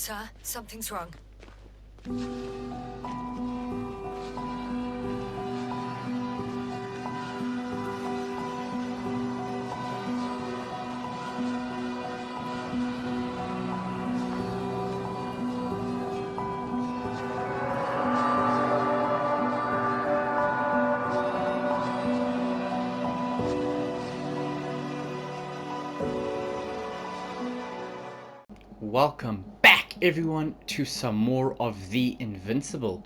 Sir, something's wrong. Welcome back everyone to some more of the Invincible.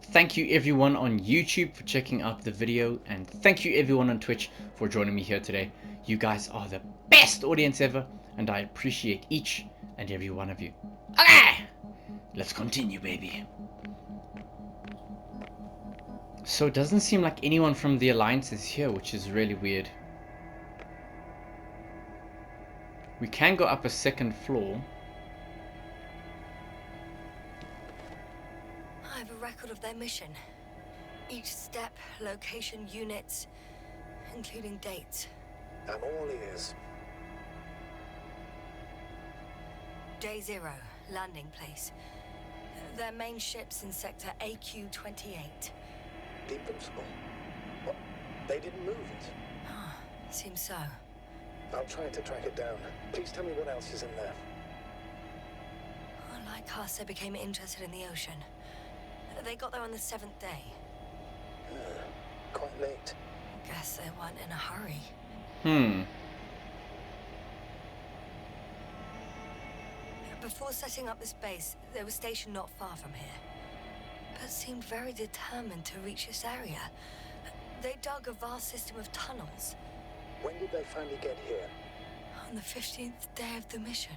Thank you everyone on YouTube for checking out the video, and thank you everyone on Twitch for joining me here today. You guys are the best audience ever, and I appreciate each and every one of you. Okay, let's continue, baby. So it doesn't seem like anyone from the Alliance is here, which is really weird. We can go up a second floor. I have a record of their mission. Each step, location, units, including dates. I'm all ears. Day 0, landing place. Their main ship's in sector AQ-28. The Invincible. What? They didn't move it? Seems so. I'll try to track it down. Please tell me what else is in there. Like us, they became interested in the ocean. They got there on the 7th day. Quite late. Guess they weren't in a hurry. Before setting up this base, they were stationed not far from here, but seemed very determined to reach this area. They dug a vast system of tunnels. When did they finally get here? On the 15th day of the mission.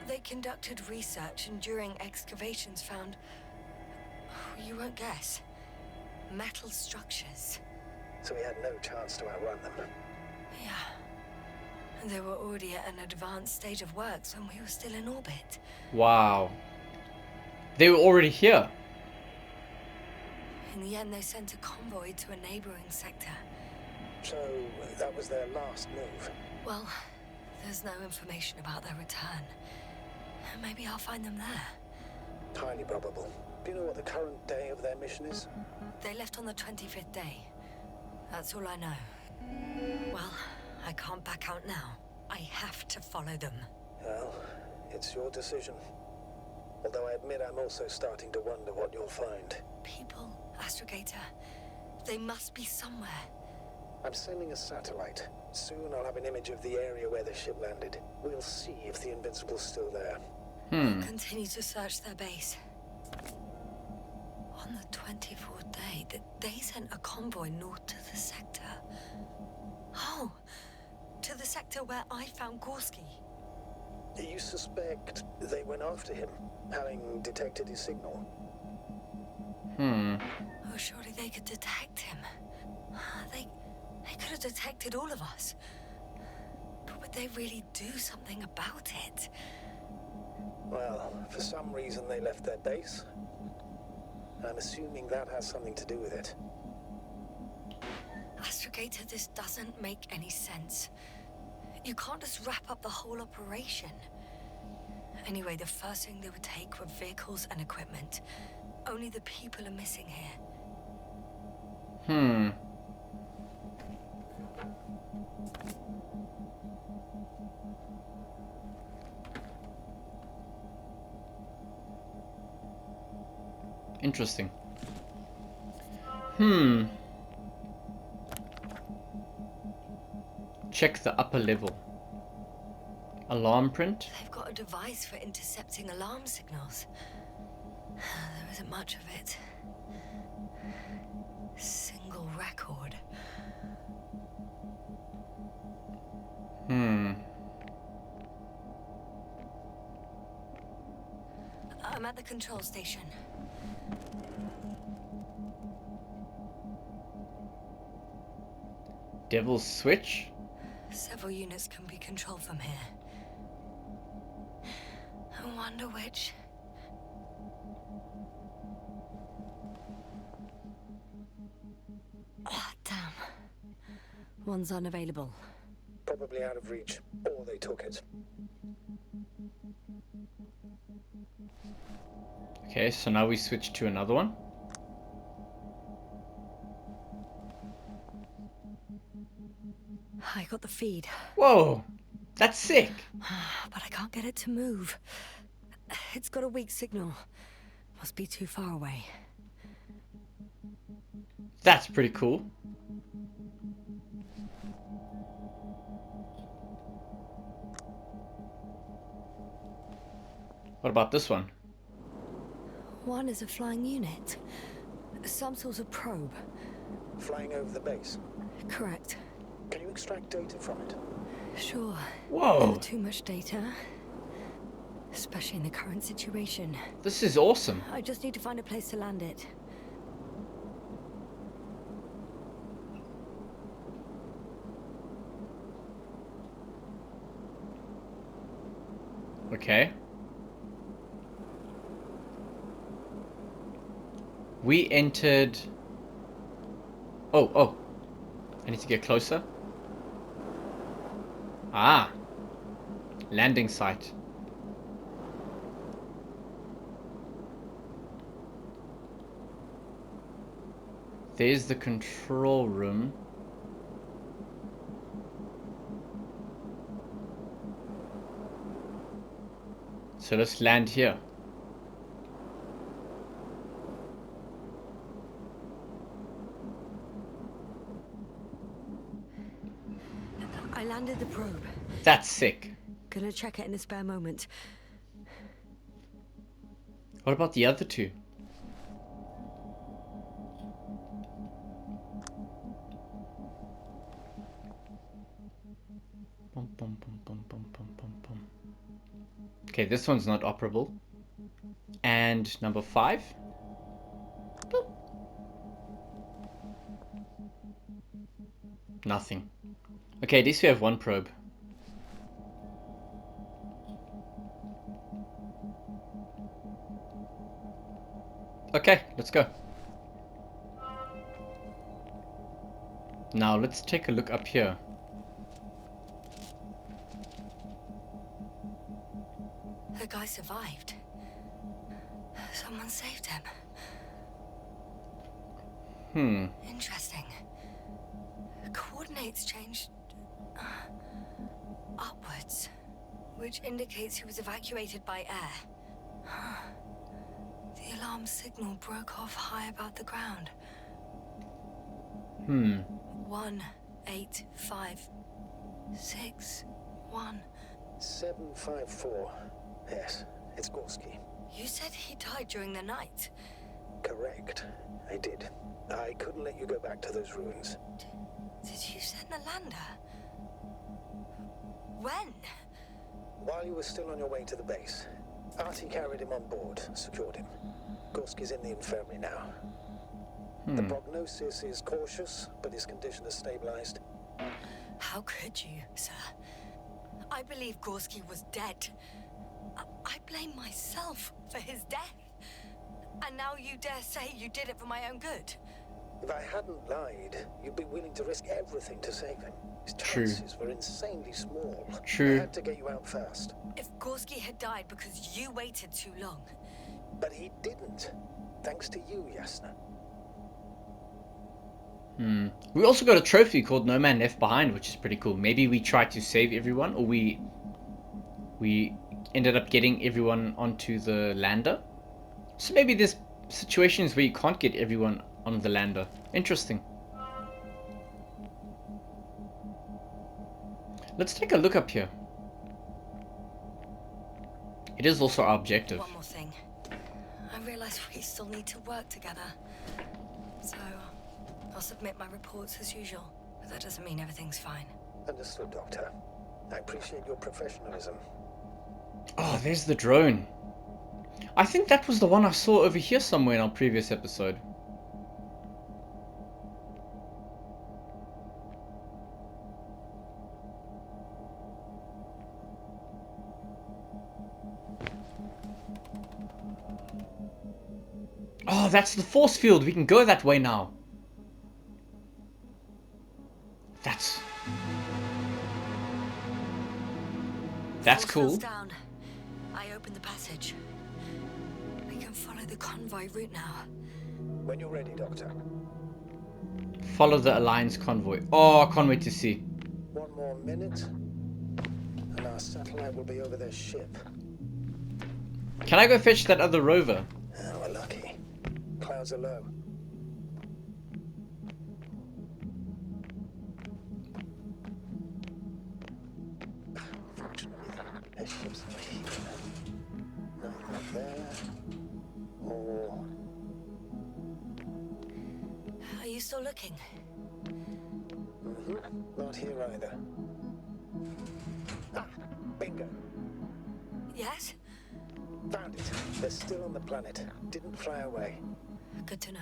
They conducted research and during excavations found, you won't guess, metal structures. So we had no chance to outrun them. Yeah. And they were already at an advanced stage of works when we were still in orbit. Wow. They were already here. In the end, they sent a convoy to a neighboring sector. So that was their last move. Well, there's no information about their return. Maybe I'll find them there. Highly probable. Do you know what the current day of their mission is? They left on the 25th day. That's all I know. Well, I can't back out now. I have to follow them. Well, it's your decision. Although I admit I'm also starting to wonder what you'll find. People, Astrogator. They must be somewhere. I'm sending a satellite. Soon I'll have an image of the area where the ship landed. We'll see if the Invincible's still there. I'll continue to search their base. On the 24th day, they sent a convoy north to the sector. Oh, to the sector where I found Gorski. You suspect they went after him, having detected his signal? Oh, surely they could detect him. They could have detected all of us. But would they really do something about it? Well, for some reason they left their base. I'm assuming that has something to do with it. Astrogator, this doesn't make any sense. You can't just wrap up the whole operation. Anyway, the first thing they would take were vehicles and equipment. Only the people are missing here. Interesting. Check the upper level. Alarm print. They've got a device for intercepting alarm signals. There isn't much of it. Single record. I'm at the control station. Devil's Switch? Several units can be controlled from here. I wonder which. Ah, damn. One's unavailable. Probably out of reach, or they took it. Okay, so now we switch to another one. I got the feed, Whoa, that's sick. but I can't get it to move. It's got a weak signal. Must be too far away. That's pretty cool. What about this one? One is a flying unit. Some sort of probe. Flying over the base. Correct. Can you extract data from it? Sure. Whoa. Never too much data. Especially in the current situation. This is awesome. I just need to find a place to land it. Okay. We entered... Oh. I need to get closer. Ah. Landing site. There's the control room. So let's land here. I landed the probe. That's sick. Gonna check it in a spare moment. What about the other two? Bum, bum, bum, bum, bum, bum, bum, bum. Okay, this one's not operable. And number 5. Boop. Nothing. Okay, at least we have one probe. Okay, let's go. Now let's take a look up here. The guy survived. Someone saved him. Interesting. Coordinates changed upwards, which indicates he was evacuated by air. The alarm signal broke off high above the ground. 1 8 5 6 1. 754. Yes, it's Gorski. You said he died during the night. Correct. I did. I couldn't let you go back to those ruins. Did you send the lander? When? While you were still on your way to the base, Artie carried him on board, secured him. Gorski's in the infirmary now. The prognosis is cautious, but his condition has stabilized. How could you, sir? I believe Gorski was dead. I blame myself for his death. And now you dare say you did it for my own good? If I hadn't lied, you'd be willing to risk everything to save him. His True. chances were insanely small. True. I had to get you out fast. If Gorski had died because you waited too long. But he didn't. Thanks to you, Yasna. We also got a trophy called No Man Left Behind, which is pretty cool. Maybe we tried to save everyone, or we ended up getting everyone onto the lander. So maybe there's situations where you can't get everyone on the lander. Interesting. Let's take a look up here. It is also our objective. One more thing. I realize we still need to work together. So, I'll submit my reports as usual. But that doesn't mean everything's fine. Understood, Doctor. I appreciate your professionalism. Oh, there's the drone. I think that was the one I saw over here somewhere in our previous episode. Oh, that's the force field. We can go that way now. That's Force fields cool. down. I open the passage. We can follow the convoy route now. When you're ready, Doctor. Follow the Alliance convoy. Oh, I can't wait to see. 1 more minute, and our satellite will be over their ship. Can I go fetch that other rover? Oh, we're lucky. Clouds are low. Fortunately, their ship's not here. Nothing up there. Or... Are you still looking? Not here either. Ah, bingo. Yes? Found it. They're still on the planet. Didn't fly away. Good to know.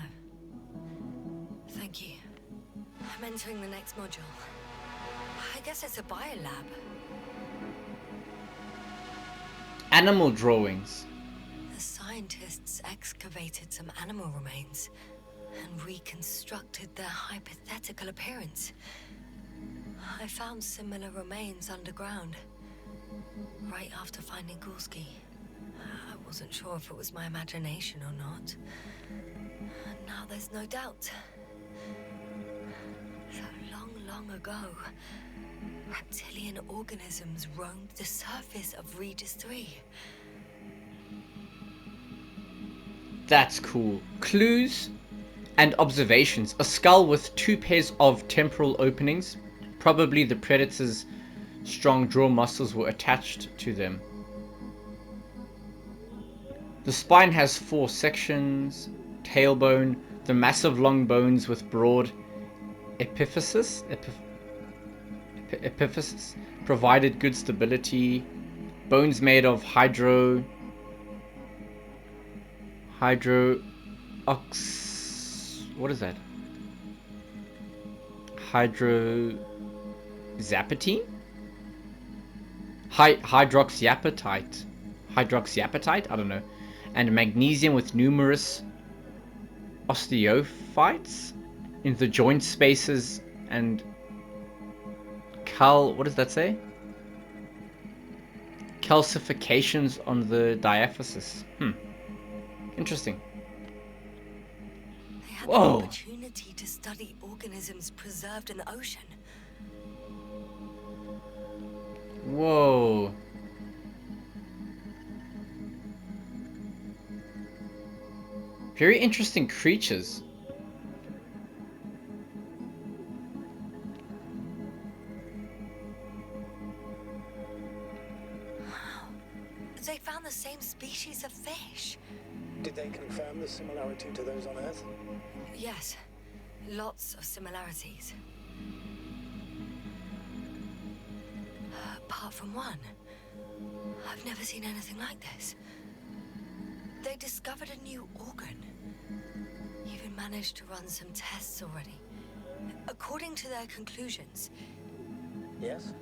Thank you. I'm entering the next module. I guess it's a biolab. Animal drawings. The scientists excavated some animal remains and reconstructed their hypothetical appearance. I found similar remains underground, right after finding Gorski. I wasn't sure if it was my imagination or not. Now there's no doubt. So long ago, reptilian organisms roamed the surface of Regis 3. That's cool. Clues and observations. A skull with 2 pairs of temporal openings. Probably the predator's strong jaw muscles were attached to them. The spine has 4 sections. Tailbone. The massive long bones with broad epiphysis. Epiphysis provided good stability. Bones made of what is that? Hydroxyapatite? Hydroxyapatite? I don't know. And magnesium with numerous osteophytes in the joint spaces and what does that say? Calcifications on the diaphysis. Interesting. They had Whoa. the opportunity to study organisms preserved in the ocean. Whoa. Very interesting creatures. They found the same species of fish. Did they confirm the similarity to those on Earth? Yes, lots of similarities. Apart from one. I've never seen anything like this. They discovered a new organ. Even managed to run some tests already. According to their conclusions, Yes?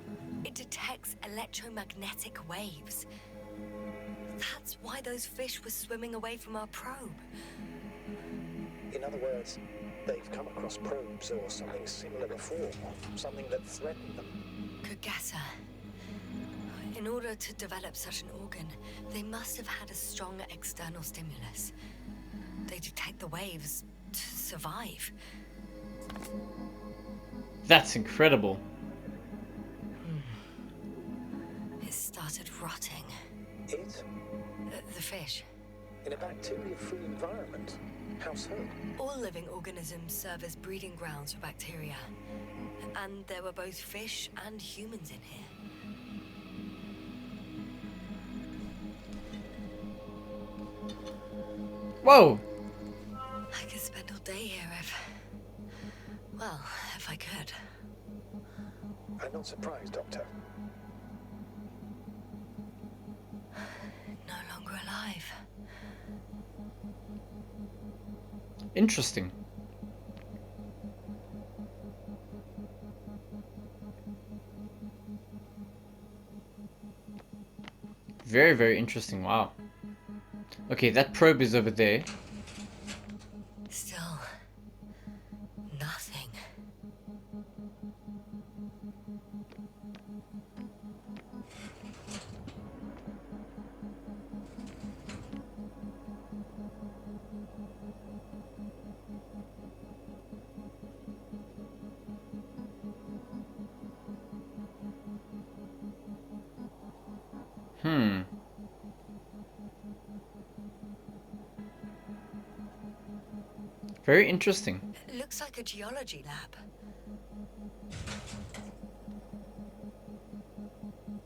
it detects electromagnetic waves. That's why those fish were swimming away from our probe. In other words, they've come across probes or something similar before. Something that threatened them. Good guesser. In order to develop such an organ, they must have had a strong external stimulus. They detect the waves to survive. That's incredible. It started rotting. It? The fish. In a bacteria-free environment? How so? All living organisms serve as breeding grounds for bacteria. And there were both fish and humans in here. Whoa. I could spend all day here if I could. I'm not surprised, Doctor. No longer alive. Interesting. Very, very interesting. Wow. Okay, that probe is over there. Still, nothing. Very interesting. It looks like a geology lab.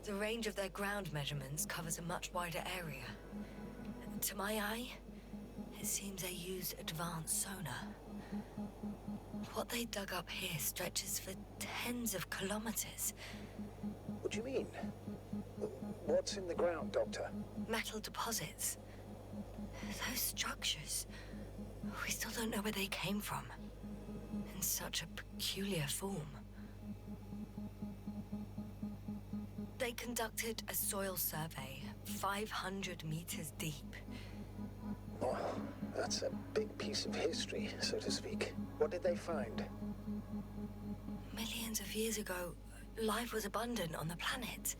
The range of their ground measurements covers a much wider area. To my eye, it seems they used advanced sonar. What they dug up here stretches for tens of kilometers. What do you mean? What's in the ground, Doctor? Metal deposits. Those structures. We still don't know where they came from. In such a peculiar form. They conducted a soil survey 500 meters deep. Oh, that's a big piece of history, so to speak. What did they find? Millions of years ago, life was abundant on the planet.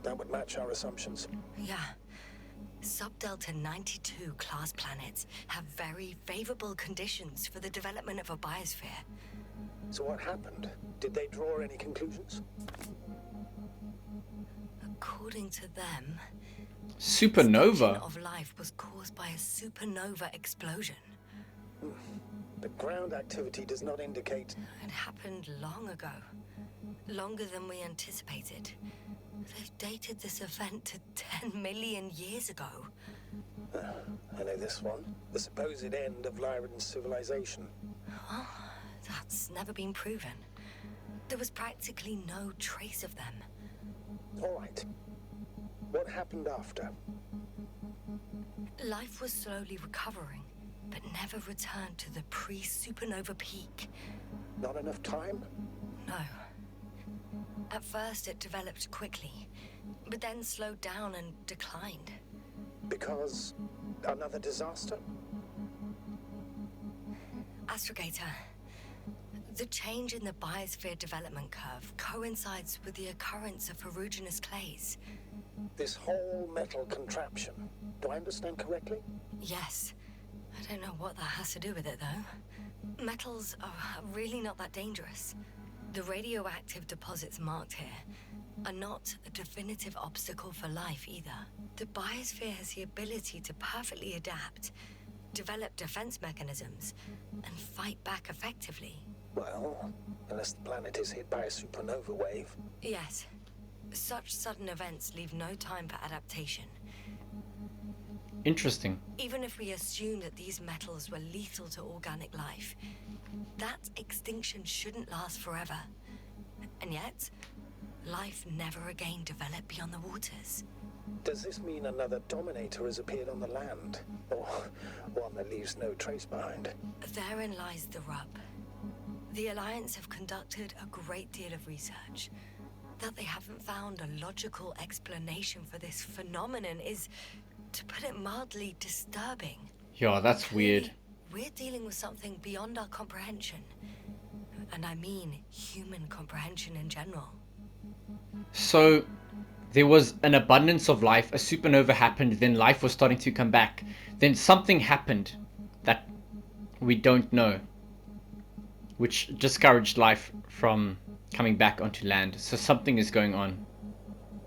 That would match our assumptions. Yeah. Sub-Delta 92 class planets have very favorable conditions for the development of a biosphere. So what happened? Did they draw any conclusions? According to them, Supernova. extinction of life was caused by a supernova explosion. The ground activity does not indicate... It happened long ago. Longer than we anticipated. They've dated this event to 10 million years ago. I know this one. The supposed end of Lyran's civilization. Well, that's never been proven. There was practically no trace of them. All right. What happened after? Life was slowly recovering, but never returned to the pre-supernova peak. Not enough time? No. At first it developed quickly, but then slowed down and declined. Because another disaster? Astrogator, the change in the biosphere development curve coincides with the occurrence of ferruginous clays. This whole metal contraption. Do I understand correctly? Yes. I don't know what that has to do with it, though. Metals are really not that dangerous. The radioactive deposits marked here are not a definitive obstacle for life either. The biosphere has the ability to perfectly adapt, develop defense mechanisms, and fight back effectively. Well, unless the planet is hit by a supernova wave. Yes. Such sudden events leave no time for adaptation. Interesting. Even if we assume that these metals were lethal to organic life, that extinction shouldn't last forever. And yet, life never again developed beyond the waters. Does this mean another Dominator has appeared on the land? Or one that leaves no trace behind? Therein lies the rub. The Alliance have conducted a great deal of research. That they haven't found a logical explanation for this phenomenon is, to put it mildly, disturbing. Yeah, that's weird. We're dealing with something beyond our comprehension. And I mean human comprehension in general. So, there was an abundance of life, a supernova happened, then life was starting to come back. Then something happened that we don't know, which discouraged life from coming back onto land. So something is going on.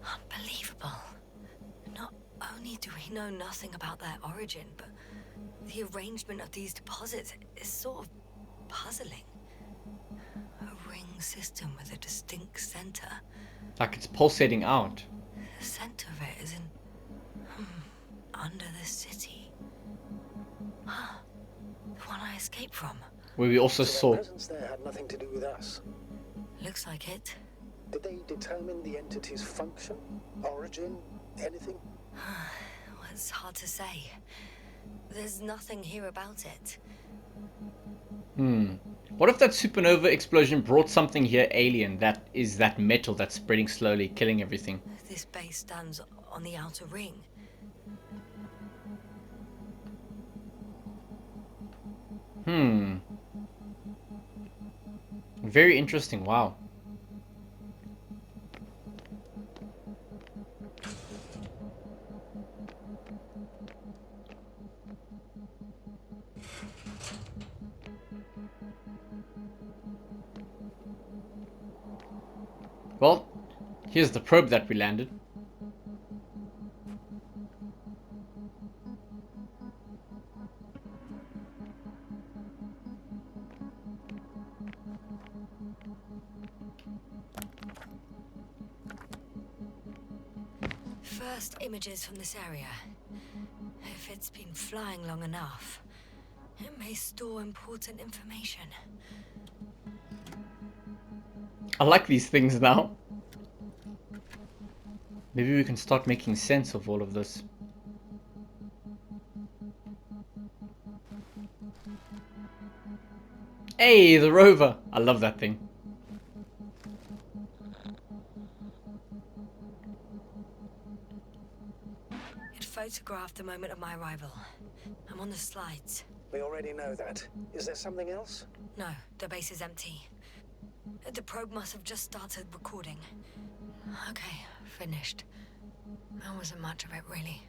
Unbelievable. Not only do we know nothing about their origin, but the arrangement of these deposits is sort of puzzling. A ring system with a distinct center. Like it's pulsating out. The center of it is in... under the city. Huh. The one I escaped from. Where we also So saw... their presence there had nothing to do with us. Looks like it. Did they determine the entity's function, origin, anything? Well, it's hard to say. There's nothing here about it. What if that supernova explosion brought something here alien that is that metal that's spreading slowly, killing everything? This base stands on the outer ring. Very interesting, wow. Well, here's the probe that we landed. first images from this area. If it's been flying long enough, it may store important information. I like these things now. Maybe we can start making sense of all of this. Hey, the rover! I love that thing. It photographed the moment of my arrival. I'm on the slides. We already know that. Is there something else? No, the base is empty. The probe must have just started recording. Okay, finished. That wasn't much of it, really.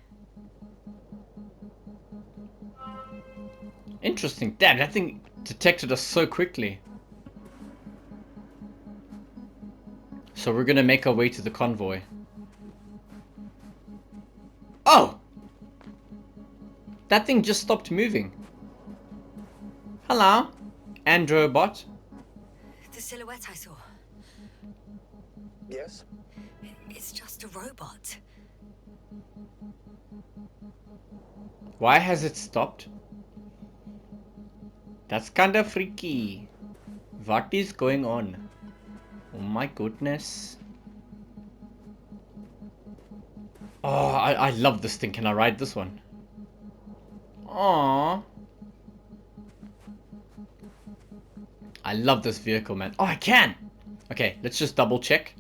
Interesting. Damn, that thing detected us so quickly. So we're gonna make our way to the convoy. Oh! That thing just stopped moving. Hello, Androbot. The silhouette I saw, Yes? it's just a robot. Why has it stopped? That's kinda freaky. What is going on? Oh my goodness. Oh, I love this thing. Can I ride this one? Aww. I love this vehicle, man. Oh, I can! Okay, let's just double check.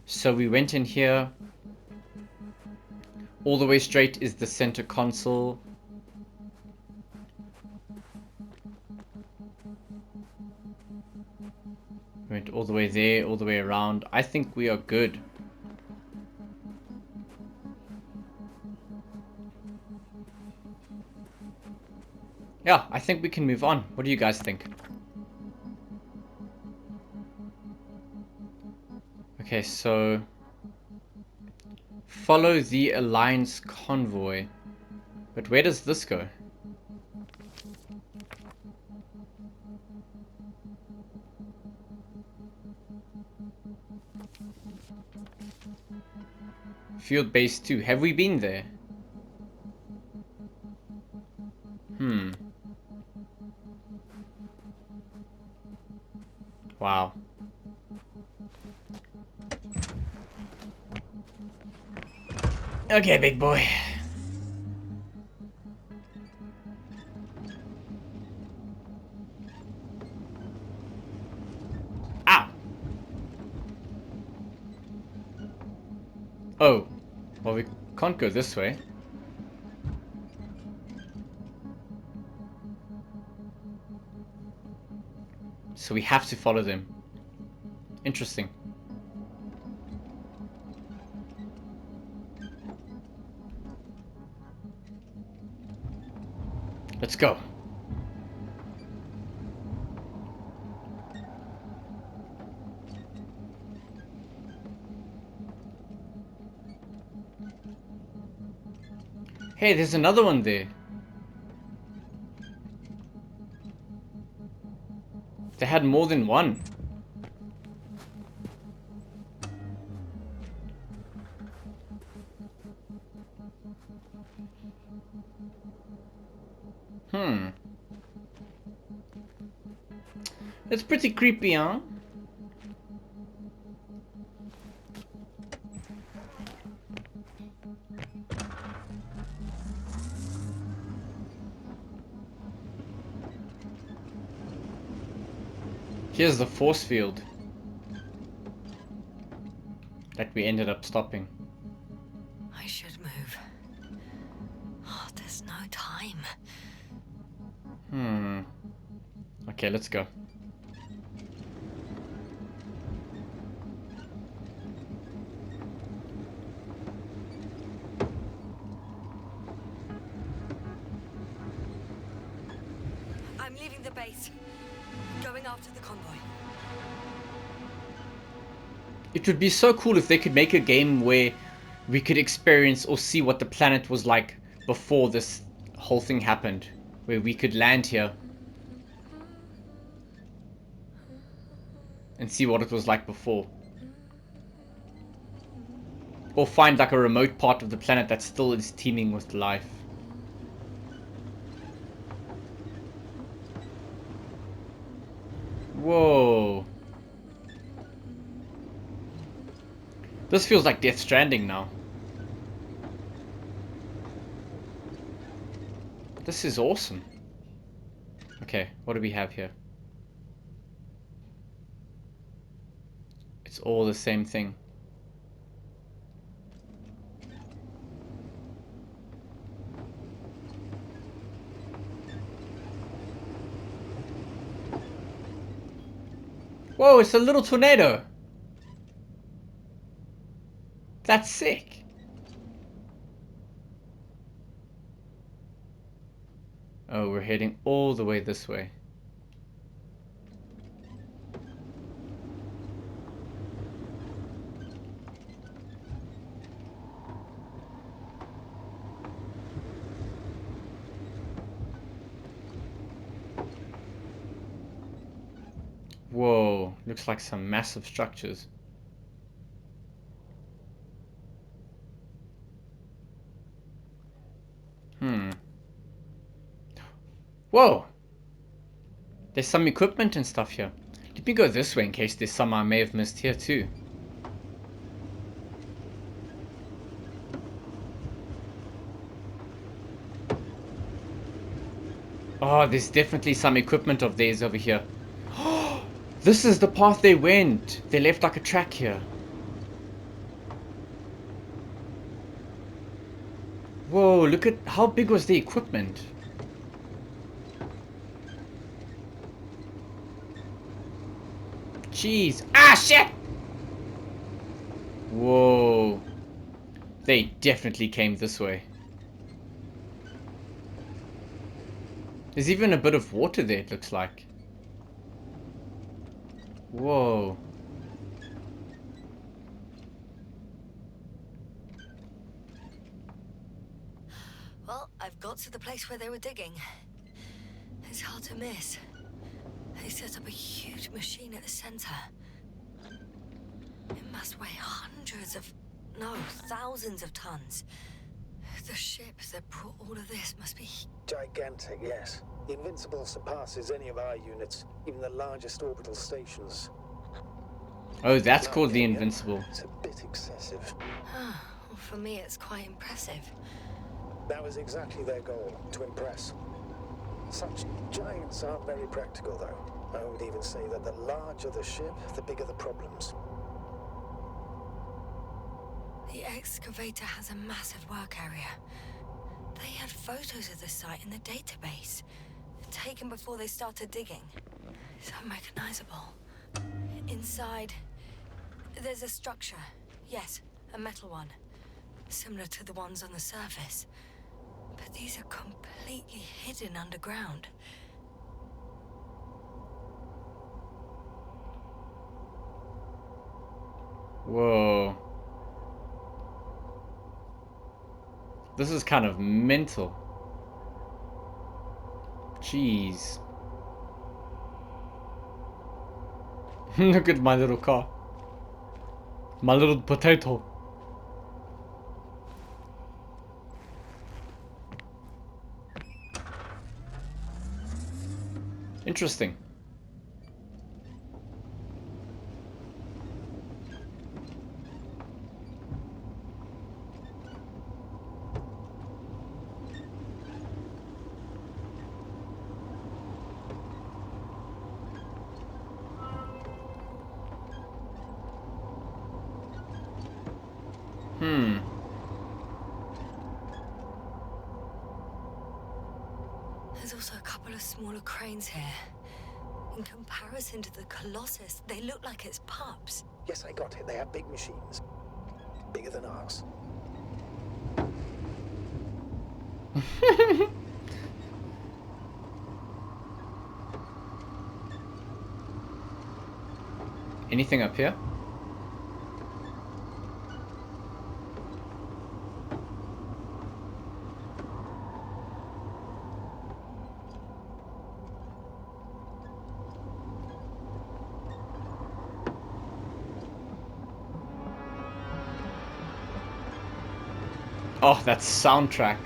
So we went in here. All the way straight is the center console. Went all the way there, all the way around. I think we are good. Yeah, I think we can move on. What do you guys think? Okay, so follow the Alliance convoy. But where does this go? Field base 2. Have we been there? Wow. Okay, big boy. Ow! Oh. Well, we can't go this way. So we have to follow them. Interesting. Let's go. Hey, there's another one there. They had more than one. It's pretty creepy, huh? Here's the force field that we ended up stopping. I should move. Oh, there's no time. Okay, let's go. I'm leaving the base. Going after the convoy. It would be so cool if they could make a game where we could experience or see what the planet was like before this whole thing happened. Where we could land here and see what it was like before. Or find like a remote part of the planet that still is teeming with life. Whoa. This feels like Death Stranding now. This is awesome. Okay, what do we have here? It's all the same thing. Whoa, it's a little tornado. That's sick. Oh, we're heading all the way this way. Whoa, looks like some massive structures. Whoa! There's some equipment and stuff here. Let me go this way in case there's some I may have missed here too. Oh, there's definitely some equipment of theirs over here. This is the path they went. They left like a track here. Whoa, look at how big was the equipment. Jeez. Ah, shit! Whoa. They definitely came this way. There's even a bit of water there, it looks like. Whoa. Well, I've got to the place where they were digging. It's hard to miss. They set up a huge machine at the center. It must weigh thousands of tons. The ship that brought all of this must be... Gigantic, yes. The Invincible surpasses any of our units, even the largest orbital stations. Oh, that's called the Invincible. It's a bit excessive. Well, for me, it's quite impressive. That was exactly their goal, to impress. Such giants aren't very practical, though. I would even say that the larger the ship, the bigger the problems. The excavator has a massive work area. They had photos of the site in the database, taken before they started digging. It's unrecognizable. Inside, there's a structure. Yes, a metal one. Similar to the ones on the surface. But these are completely hidden underground. Whoa. This is kind of mental. Jeez. Look at my little car. My little potato. Interesting. There's also a couple of smaller cranes here. In comparison to the Colossus, they look like it's pups. Yes, I got it. They have big machines. Bigger than ours. Anything up here? Oh, that soundtrack.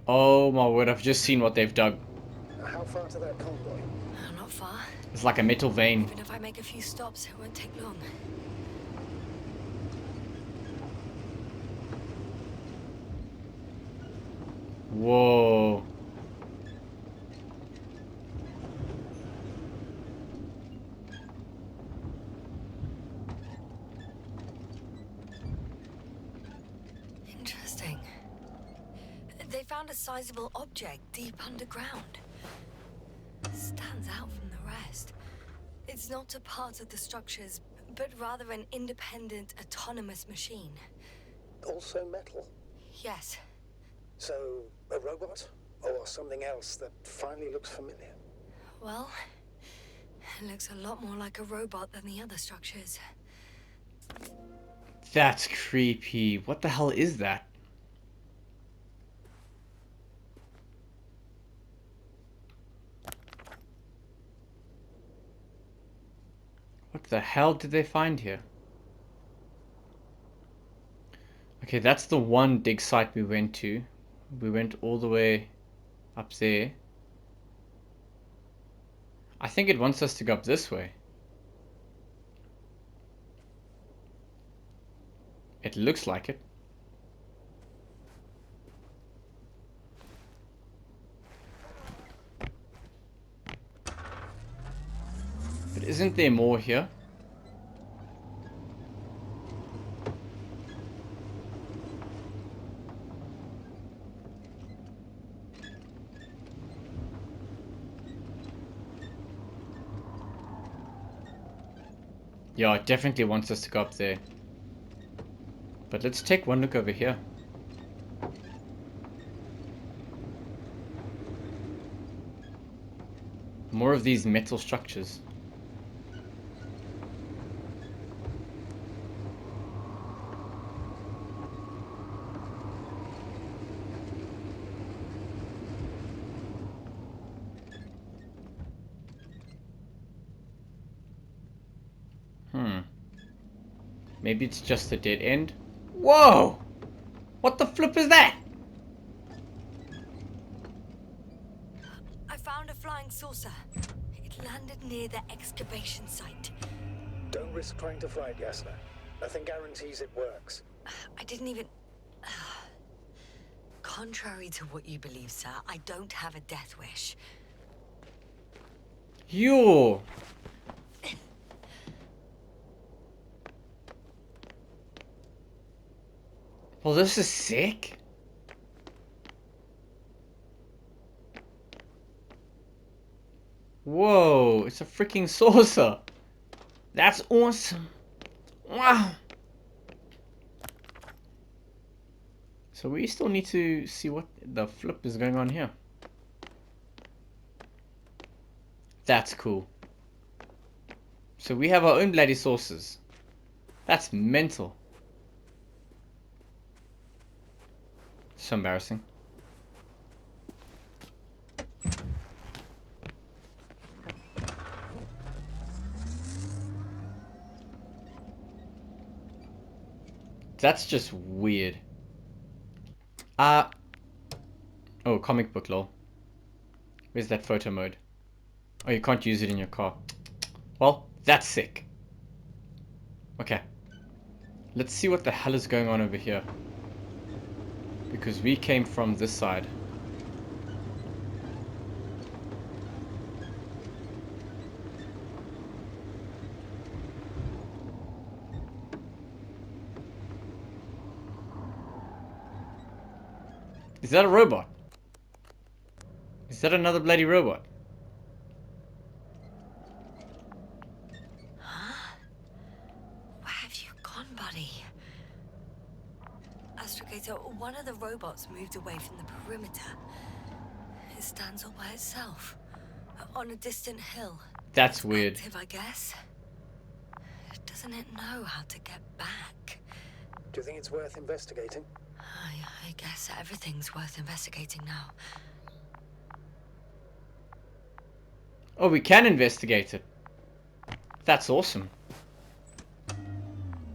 Oh my word, I've just seen what they've dug. How far to that convoy? Not far. It's like a metal vein. Even if I make a few stops, it won't take long. Whoa. Interesting. They found a sizable object deep underground. Stands out from the rest. It's not a part of the structures, but rather an independent, autonomous machine. Also metal. Yes. So, a robot? Or something else that finally looks familiar? Well, it looks a lot more like a robot than the other structures. That's creepy. What the hell is that? What the hell did they find here? Okay, that's the one dig site we went to. We went all the way up there. I think it wants us to go up this way. It looks like it. But isn't there more here? Yeah, it definitely wants us to go up there. But let's take one look over here. More of these metal structures. Maybe it's just a dead end. Whoa! What the flip is that? I found a flying saucer. It landed near the excavation site. Don't risk trying to fly it, Yasna. Nothing guarantees it works. I didn't even... Contrary to what you believe, sir, I don't have a death wish. Yo! Well, this is sick. Whoa, it's a freaking saucer. That's awesome. Wow. So we still need to see what the flip is going on here. That's cool. So we have our own bloody saucers. That's mental. So embarrassing. That's just weird. Oh, comic book lol. Where's that photo mode? Oh, you can't use it in your car. Well, that's sick. Okay. Let's see what the hell is going on over here. Because we came from this side. Is that a robot? Is that another bloody robot? Where have you gone, buddy? Astrogator, one of the robots moved away from the perimeter. It stands all by itself, on a distant hill. That's It's weird. active, I guess. Doesn't it know how to get back? Do you think it's worth investigating? I guess everything's worth investigating now. Oh, we can investigate it. That's awesome.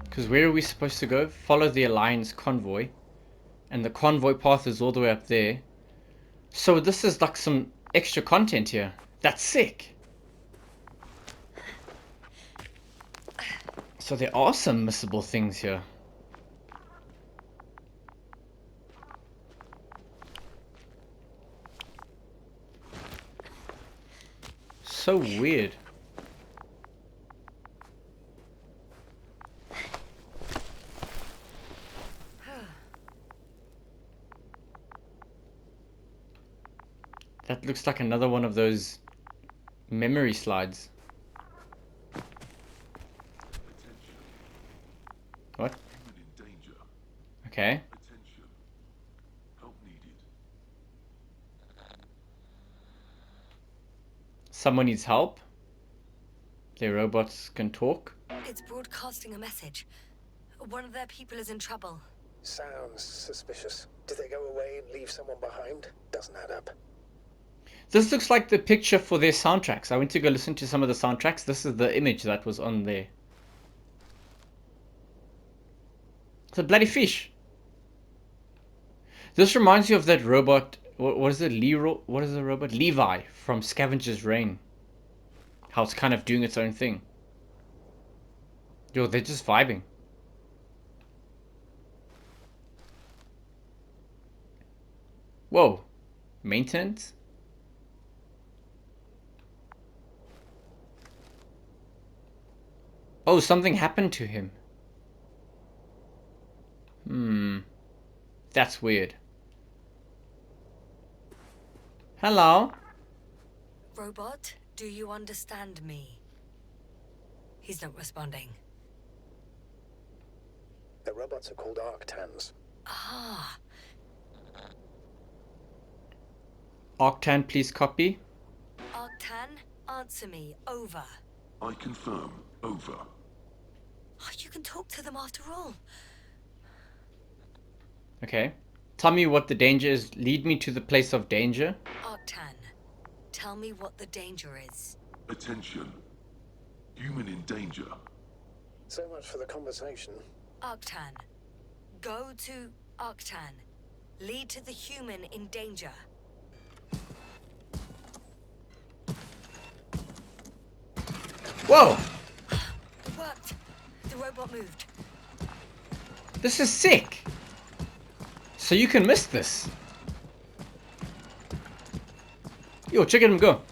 Because where are we supposed to go? Follow the Alliance convoy. And the convoy path is all the way up there. So this is like some extra content here. That's sick. So there are some missable things here. So weird. That looks like another one of those memory slides. What? Human in danger. Okay. Attention. Help needed. Someone needs help. Their robots can talk. It's broadcasting a message. One of their people is in trouble. Sounds suspicious. Did they go away and leave someone behind? Doesn't add up. This looks like the picture for their soundtracks. I went to go listen to some of the soundtracks. This is the image that was on there. It's a bloody fish. This reminds you of that robot. What is it? What is the robot? Levi from Scavenger's Reign. How it's kind of doing its own thing. Yo, they're just vibing. Whoa. Maintenance? Oh, something happened to him. That's weird. Hello? Robot, do you understand me? He's not responding. The robots are called Arctans. Ah, Octan, please copy. Arctan, answer me. Over. I confirm. Over. Oh, you can talk to them after all. Okay. Tell me what the danger is. Lead me to the place of danger. Arctan, tell me what the danger is. Attention. Human in danger. So much for the conversation. Arctan, go to Arctan. Lead to the human in danger. Whoa! It worked. The robot moved. This is sick! So you can miss this. Yo, check him go.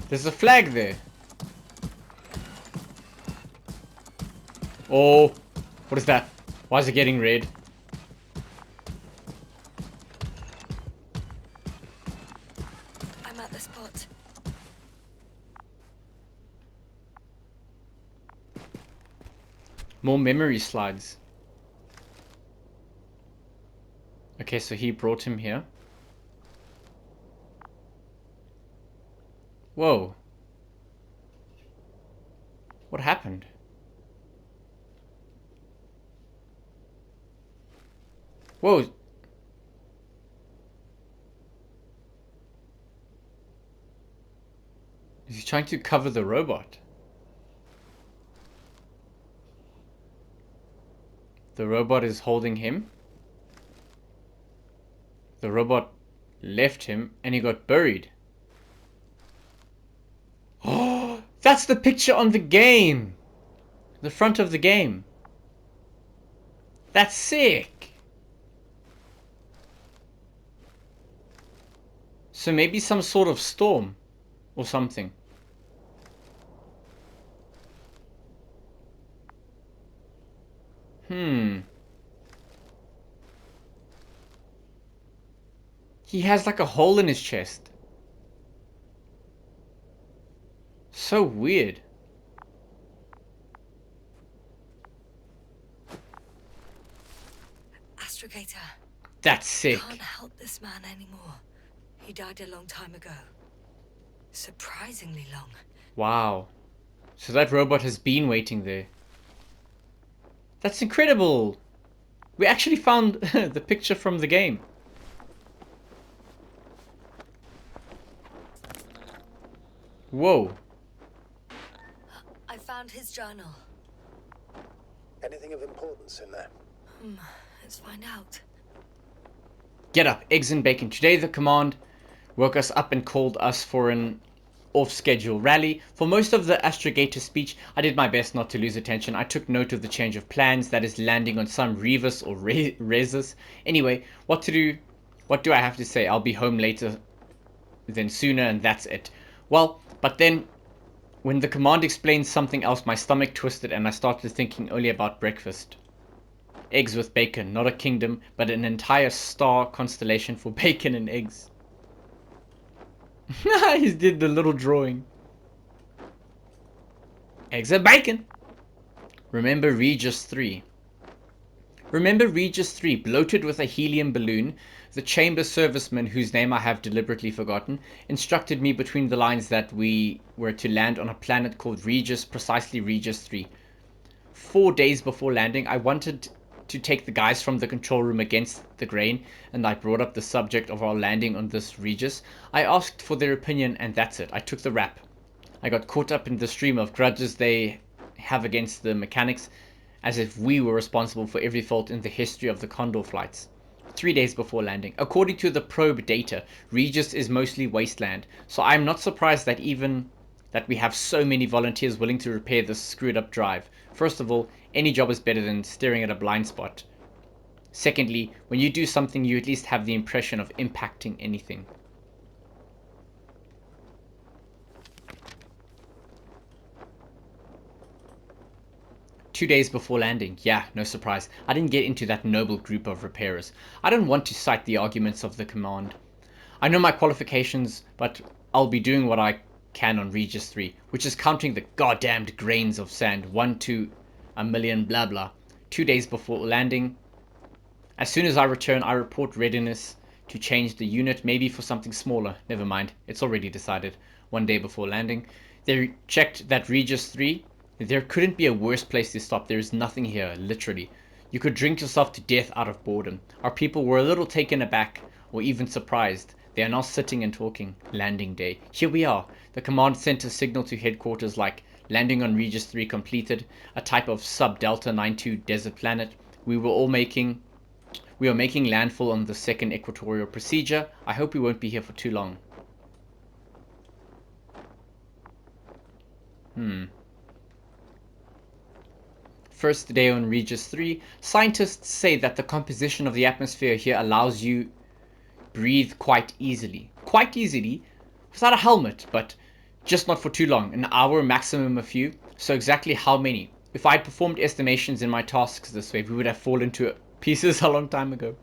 There's a flag there. Oh, what is that? Why is it getting red? I'm at the spot. More memory slides. Okay, so he brought him here. Whoa. What happened? Whoa. Is he trying to cover the robot? The robot is holding him. The robot left him and he got buried. Oh, that's the picture on the game. The front of the game. That's sick. So maybe some sort of storm or something. He has like a hole in his chest. So weird. Astrogator, That's I sick. can't help this man anymore. He died a long time ago. Surprisingly long. Wow. So that robot has been waiting there. That's incredible. We actually found the picture from the game. Whoa. I found his journal. Anything of importance in there? Let's find out. Get up, eggs and bacon. Today the command woke us up and called us for an off-schedule rally. For most of the Astrogator speech, I did my best not to lose attention. I took note of the change of plans, that is landing on some Revis or Resus. Anyway, what to do? What do I have to say? I'll be home later than sooner, and that's it. Well, but then when the command explained something else, my stomach twisted and I started thinking only about breakfast. Eggs with bacon, not a kingdom, but an entire star constellation for bacon and eggs. He did the little drawing. Eggs and bacon. Remember Regis 3. Remember Regis 3, bloated with a helium balloon? The chamber serviceman, whose name I have deliberately forgotten, instructed me between the lines that we were to land on a planet called Regis, precisely Regis 3. 4 days before landing, I wanted to take the guys from the control room against the grain, and I brought up the subject of our landing on this Regis. I asked for their opinion, and that's it. I took the rap. I got caught up in the stream of grudges they have against the mechanics, as if we were responsible for every fault in the history of the Condor flights. 3 days before landing. According to the probe data, Regis is mostly wasteland, so I'm not surprised that we have so many volunteers willing to repair this screwed up drive. First of all, any job is better than staring at a blind spot. Secondly, when you do something, you at least have the impression of impacting anything. Two days before landing. Yeah, no surprise. I didn't get into that noble group of repairers. I don't want to cite the arguments of the command. I know my qualifications, but I'll be doing what I can on Regis 3, which is counting the goddamned grains of sand, 1 to a million blah blah. 2 days before landing. As soon as I return, I report readiness to change the unit, maybe for something smaller. Never mind, it's already decided. 1 day before landing. They checked that Regis 3. There couldn't be a worse place to stop. There is nothing here, literally. You could drink yourself to death out of boredom. Our people were a little taken aback, or even surprised. They are now sitting and talking. Landing day. Here we are. The command sent a signal to headquarters like landing on Regis 3 completed, a type of sub-Delta 92 desert planet. We are making landfall on the second equatorial procedure. I hope we won't be here for too long. First day on Regis 3, scientists say that the composition of the atmosphere here allows you breathe quite easily. Quite easily, without a helmet, but just not for too long. An hour, maximum a few. So exactly how many? If I'd performed estimations in my tasks this way, we would have fallen to pieces a long time ago.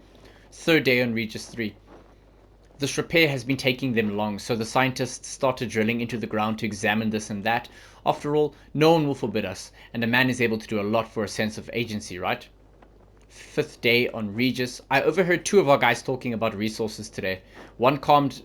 Third day on Regis 3. This repair has been taking them long, so the scientists started drilling into the ground to examine this and that. After all, no one will forbid us, and a man is able to do a lot for a sense of agency, right? Fifth day on Regis. I overheard two of our guys talking about resources today. One calmed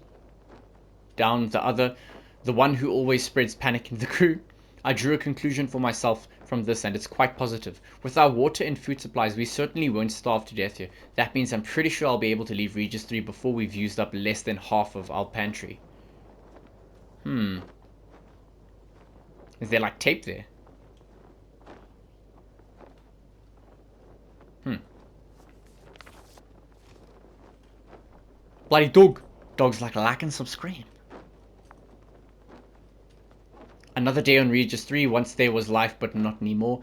down the other, the one who always spreads panic in the crew. I drew a conclusion for myself from this, and it's quite positive. With our water and food supplies, we certainly won't starve to death here. That means I'm pretty sure I'll be able to leave Regis 3 before we've used up less than half of our pantry. Is there like tape there? Bloody dog. Dogs like and subscribe. Another day on Regis 3, once there was life but not anymore.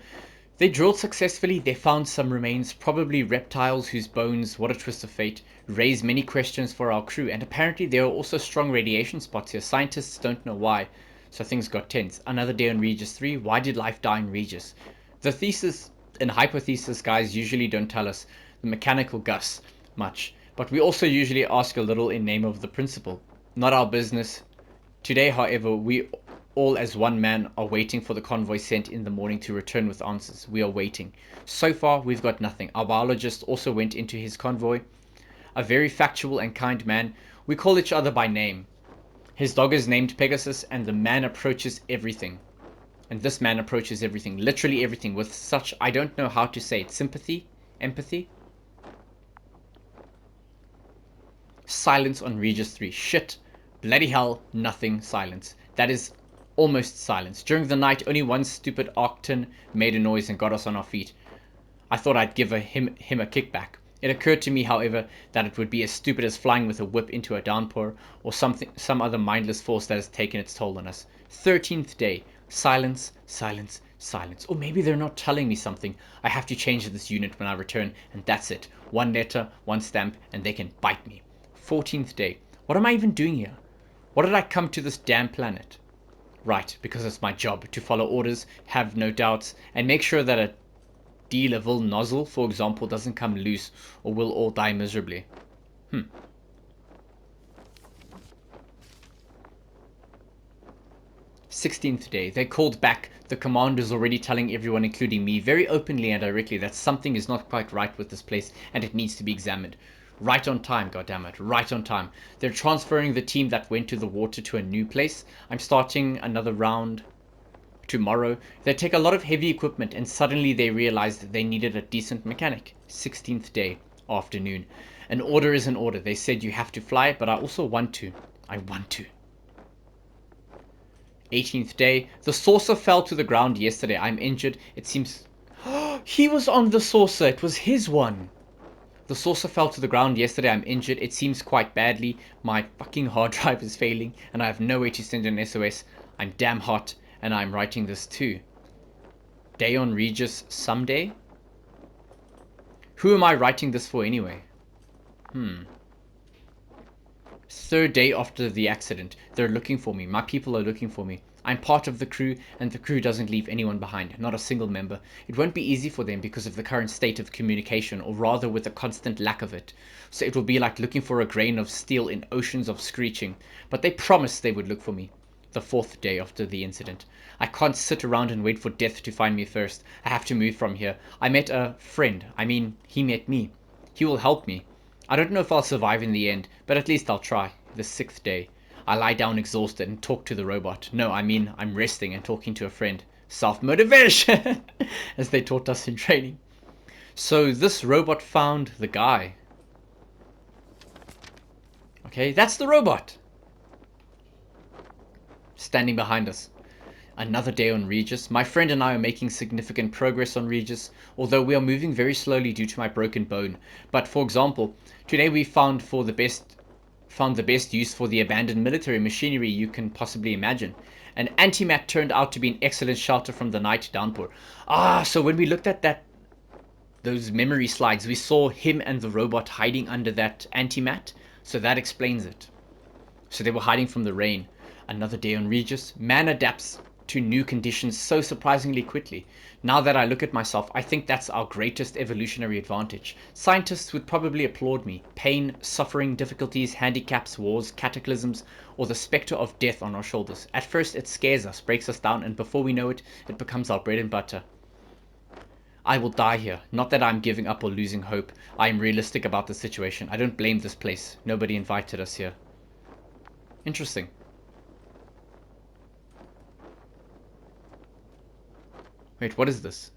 They drilled successfully, they found some remains, probably reptiles whose bones, what a twist of fate, raise many questions for our crew, and apparently there are also strong radiation spots here. Scientists don't know why, so things got tense. Another day on Regis 3, why did life die in Regis? The thesis and hypothesis guys usually don't tell us the mechanical Gus much, but we also usually ask a little in name of the principle. Not our business. Today, however, we all as one man are waiting for the convoy sent in the morning to return with answers. We are waiting. So far, we've got nothing. Our biologist also went into his convoy. A very factual and kind man. We call each other by name. His dog is named Pegasus, and the man approaches everything. And this man approaches everything, literally everything, with such, I don't know how to say it, sympathy? Empathy? Silence on Regis 3. Shit. Bloody hell, nothing, silence. That is almost silence. During the night, only one stupid Arcton made a noise and got us on our feet. I thought I'd give him a kickback. It occurred to me, however, that it would be as stupid as flying with a whip into a downpour, or some other mindless force that has taken its toll on us. 13th day. Silence, silence, silence. Or maybe they're not telling me something. I have to change this unit when I return, and that's it. One letter, one stamp, and they can bite me. 14th day. What am I even doing here? What did I come to this damn planet? Right, because it's my job to follow orders, have no doubts, and make sure that a D-level nozzle, for example, doesn't come loose, or we'll all die miserably. 16th day. They called back. The commander's already telling everyone, including me, very openly and directly that something is not quite right with this place and it needs to be examined. Right on time, goddammit, right on time. They're transferring the team that went to the water to a new place. I'm starting another round tomorrow. They take a lot of heavy equipment and suddenly they realized that they needed a decent mechanic. 16th day, afternoon. An order is an order. They said you have to fly it, but I also want to. I want to. 18th day. The saucer fell to the ground yesterday. I'm injured. It seems... He was on the saucer. It was his one. The saucer fell to the ground yesterday. I'm injured. It seems quite badly. My fucking hard drive is failing and I have no way to send an SOS. I'm damn hot and I'm writing this too. Day on Regis someday? Who am I writing this for anyway? Third day after the accident. They're looking for me. My people are looking for me. I'm part of the crew, and the crew doesn't leave anyone behind, not a single member. It won't be easy for them because of the current state of communication, or rather with the constant lack of it. So it will be like looking for a grain of steel in oceans of screeching. But they promised they would look for me. The fourth day after the incident. I can't sit around and wait for death to find me first. I have to move from here. I met a friend. I mean, he met me. He will help me. I don't know if I'll survive in the end, but at least I'll try. The sixth day. I lie down exhausted and talk to the robot. No, I mean, I'm resting and talking to a friend. Self-motivation! As they taught us in training. So this robot found the guy. Okay, that's the robot. Standing behind us. Another day on Regis. My friend and I are making significant progress on Regis, although we are moving very slowly due to my broken bone. But for example, today we found the best use for the abandoned military machinery you can possibly imagine. An antimat turned out to be an excellent shelter from the night downpour. So when we looked at those memory slides, we saw him and the robot hiding under that antimat, so that explains it. So they were hiding from the rain. Another day on Regis. Man adapts to new conditions so surprisingly quickly. Now that I look at myself, I think that's our greatest evolutionary advantage. Scientists would probably applaud me. Pain, suffering, difficulties, handicaps, wars, cataclysms, or the specter of death on our shoulders. At first it scares us, breaks us down, and before we know it, it becomes our bread and butter. I will die here. Not that I'm giving up or losing hope. I am realistic about the situation. I don't blame this place. Nobody invited us here. Interesting. Wait, what is this?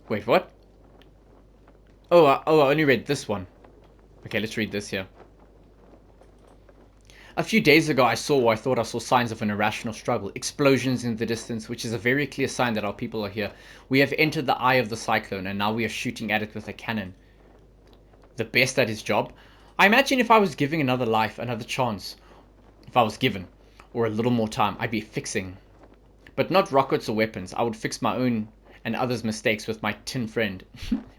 Wait, what? Oh, I only read this one. Okay, let's read this here. A few days ago I thought I saw signs of an irrational struggle. Explosions in the distance, which is a very clear sign that our people are here. We have entered the eye of the cyclone and now we are shooting at it with a cannon. The best at his job? I imagine if I was giving another life, another chance. If I was given. Or a little more time, I'd be fixing. But not rockets or weapons. I would fix my own and others' mistakes with my tin friend.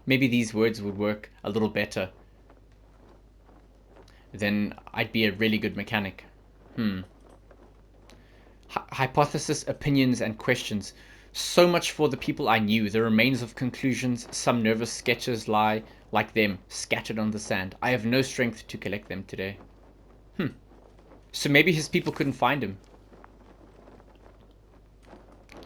Maybe these words would work a little better. Then I'd be a really good mechanic. Hypothesis, opinions, and questions. So much for the people I knew. The remains of conclusions, some nervous sketches lie like them, scattered on the sand. I have no strength to collect them today. So maybe his people couldn't find him.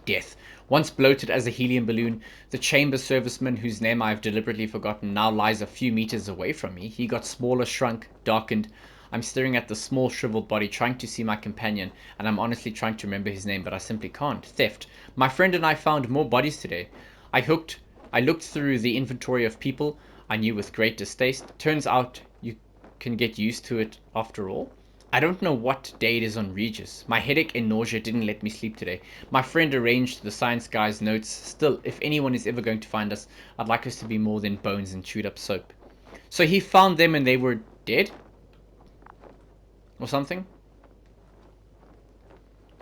Death. Once bloated as a helium balloon, the chamber serviceman whose name I have deliberately forgotten now lies a few meters away from me. He got smaller, shrunk, darkened. I'm staring at the small, shriveled body, trying to see my companion, and I'm honestly trying to remember his name, but I simply can't. Theft. My friend and I found more bodies today. I looked through the inventory of people I knew with great distaste. Turns out you can get used to it after all. I don't know what day it is on Regis. My headache and nausea didn't let me sleep today. My friend arranged the science guy's notes. Still, if anyone is ever going to find us, I'd like us to be more than bones and chewed up soap. So he found them and they were dead? Or something?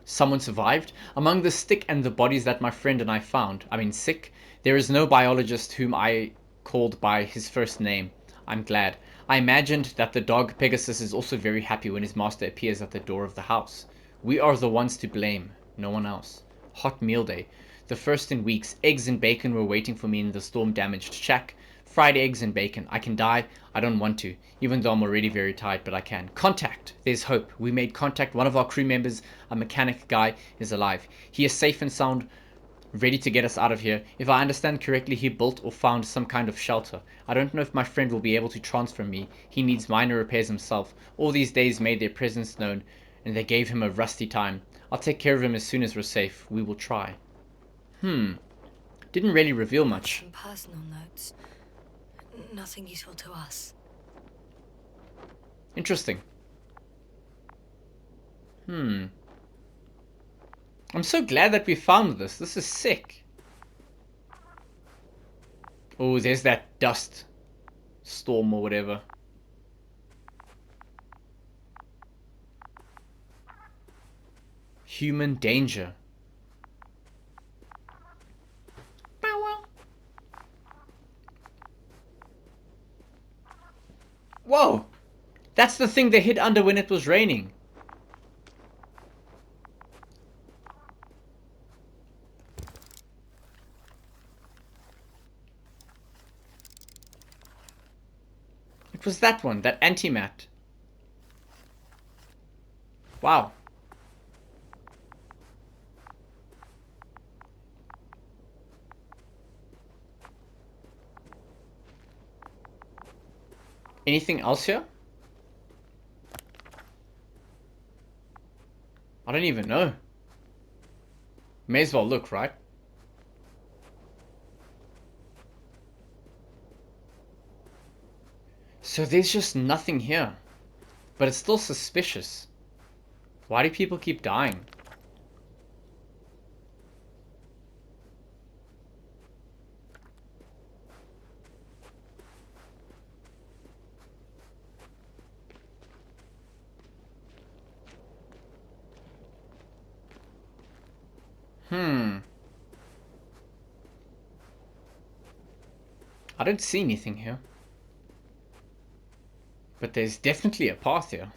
Someone survived? Among the stick and the bodies that my friend and I found, sick, there is no biologist whom I called by his first name. I'm glad. I imagined that the dog Pegasus is also very happy when his master appears at the door of the house. We are the ones to blame, no one else. Hot meal day. The first in weeks. Eggs and bacon were waiting for me in the storm-damaged shack. Fried eggs and bacon. I can die. I don't want to, even though I'm already very tired, but I can. Contact. There's hope. We made contact. One of our crew members, a mechanic guy, is alive. He is safe and sound, ready to get us out of here. If I understand correctly, he built or found some kind of shelter. I don't know if my friend will be able to transfer me. He needs minor repairs himself. All these days made their presence known, and they gave him a rusty time. I'll take care of him as soon as we're safe. We will try. Didn't really reveal much. Some personal notes. Nothing useful to us. Interesting. I'm so glad that we found this. This is sick. Oh, there's that dust storm or whatever. Human danger. Whoa! That's the thing they hid under when it was raining. It was that one, that antimat. Wow. Anything else here? I don't even know. May as well look, right? So there's just nothing here. But it's still suspicious. Why do people keep dying? I don't see anything here. But there's definitely a path here.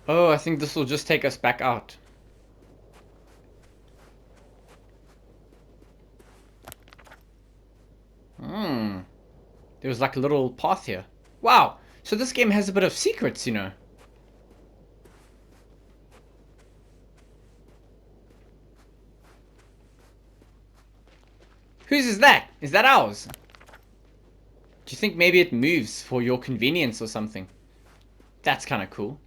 Oh, I think this will just take us back out. There was like a little path here. Wow, so this game has a bit of secrets, you know. Whose is that? Is that ours? Do you think maybe it moves for your convenience or something? That's kind of cool.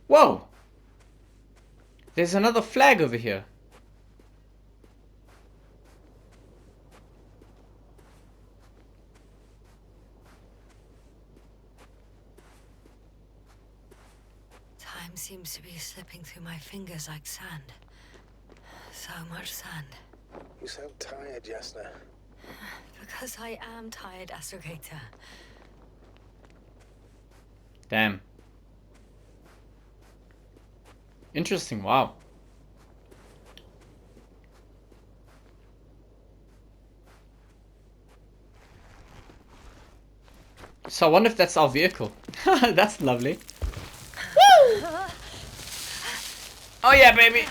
Whoa! There's another flag over here. Time seems to be slipping through my fingers like sand. So much sand. You sound tired, Jasna. Because I am tired, Astrogator. Damn. Interesting, wow. So I wonder if that's our vehicle. That's lovely. Woo! Oh yeah, baby.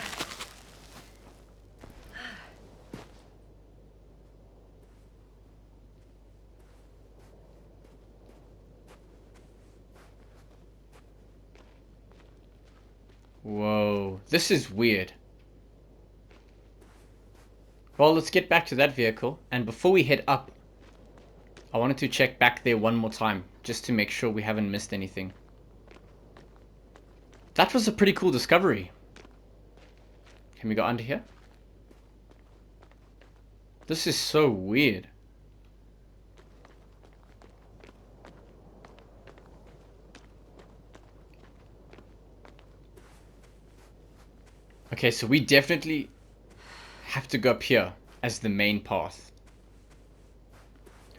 Whoa, this is weird. Well, let's get back to that vehicle, and before we head up, I wanted to check back there one more time, just to make sure we haven't missed anything. That was a pretty cool discovery. Can we go under here? This is so weird. Okay, so we definitely have to go up here as the main path.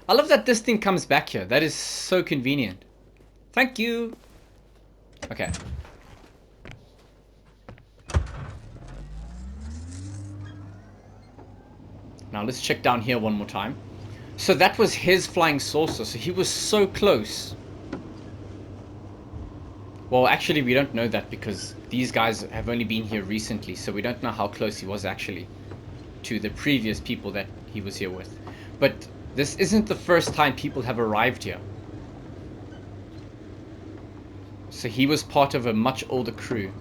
I love that this thing comes back here. That is so convenient. Thank you. Okay. Now let's check down here one more time. So that was his flying saucer. So he was so close. Well, actually, we don't know that because these guys have only been here recently. So we don't know how close he was actually to the previous people that he was here with. But this isn't the first time people have arrived here. So he was part of a much older crew.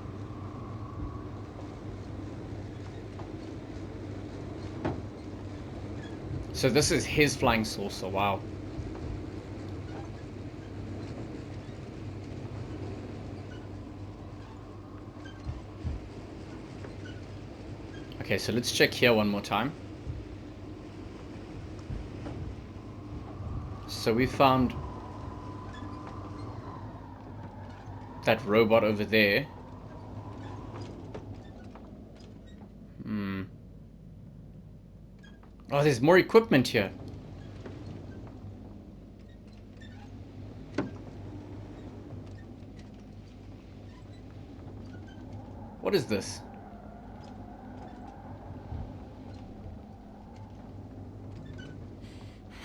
So this is his flying saucer, wow. Okay, so let's check here one more time. So we found that robot over there. Oh, there's more equipment here. What is this?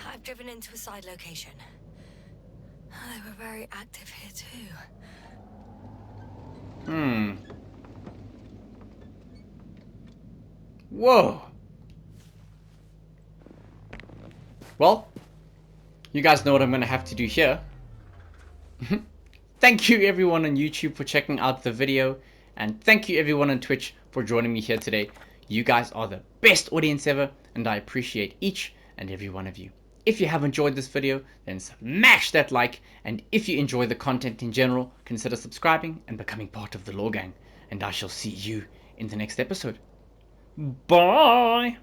I've driven into a side location. They were very active here too. Whoa. Well, you guys know what I'm going to have to do here. Thank you everyone on YouTube for checking out the video. And thank you everyone on Twitch for joining me here today. You guys are the best audience ever. And I appreciate each and every one of you. If you have enjoyed this video, then smash that like. And if you enjoy the content in general, consider subscribing and becoming part of the Lore Gang. And I shall see you in the next episode. Bye!